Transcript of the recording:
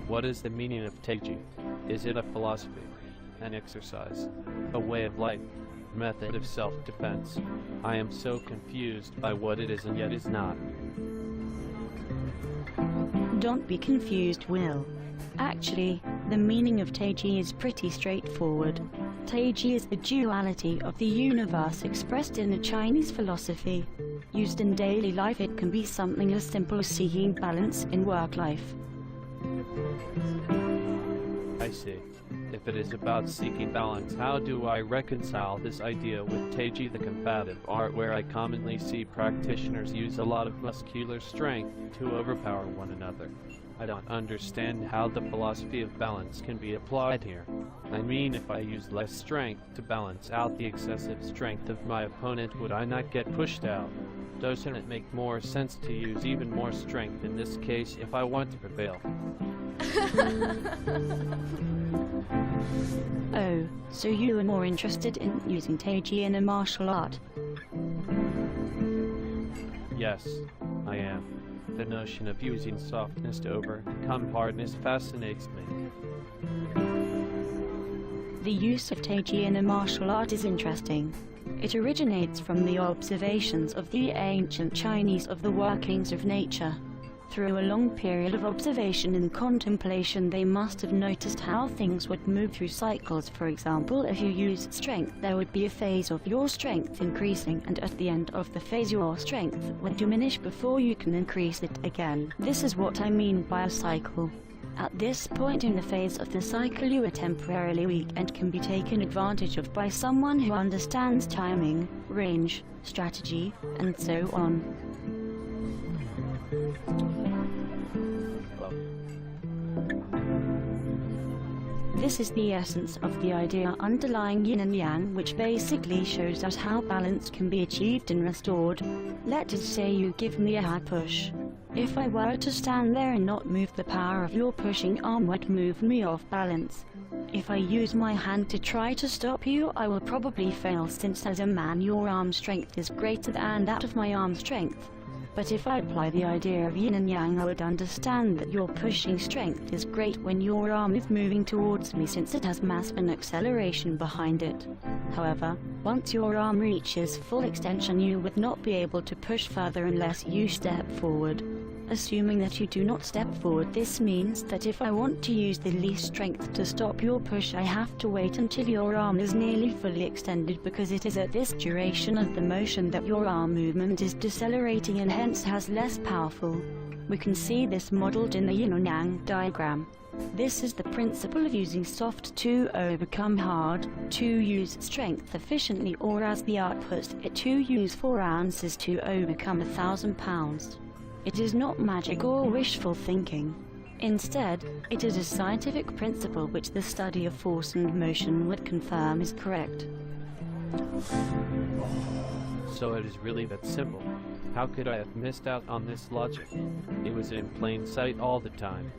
What is the meaning of Taiji? Is it a philosophy, an exercise, a way of life, method of self-defense? I am so confused by what it is and yet is not. Don't be confused, Will. Actually, the meaning of Taiji is pretty straightforward. Taiji is the duality of the universe expressed in a Chinese philosophy. Used in daily life, it can be something as simple as seeking balance in work life. I see. If it is about seeking balance, how do I reconcile this idea with Taiji, the combative art where I commonly see practitioners use a lot of muscular strength to overpower one another? I don't understand how the philosophy of balance can be applied here. I mean, if I use less strength to balance out the excessive strength of my opponent, would I not get pushed out? Doesn't it make more sense to use even more strength in this case if I want to prevail? Oh, so you are more interested in using Taiji in a martial art? Yes, I am. The notion of using softness to overcome hardness fascinates me. The use of Taiji in a martial art is interesting. It originates from the observations of the ancient Chinese of the workings of nature. Through a long period of observation and contemplation, they must have noticed how things would move through cycles. For example, if you used strength, there would be a phase of your strength increasing, and at the end of the phase your strength would diminish before you can increase it again. This is what I mean by a cycle. At this point in the phase of the cycle, you are temporarily weak and can be taken advantage of by someone who understands timing, range, strategy, and so on. This is the essence of the idea underlying yin and yang, which basically shows us how balance can be achieved and restored. Let us say you give me a hard push. If I were to stand there and not move, the power of your pushing arm would move me off balance. If I use my hand to try to stop you, I will probably fail, since as a man your arm strength is greater than that of my arm strength. But if I apply the idea of yin and yang, I would understand that your pushing strength is great when your arm is moving towards me, since it has mass and acceleration behind it. However, once your arm reaches full extension, you would not be able to push further unless you step forward. Assuming that you do not step forward, this means that if I want to use the least strength to stop your push, I have to wait until your arm is nearly fully extended, because it is at this duration of the motion that your arm movement is decelerating and hence has less powerful. We can see this modeled in the yin and yang diagram. This is the principle of using soft to overcome hard, to use strength efficiently, or as the art puts it, to use 4 ounces to overcome 1,000 pounds. It is not magic or wishful thinking. Instead, it is a scientific principle which the study of force and motion would confirm is correct. So it is really that simple. How could I have missed out on this logic? It was in plain sight all the time.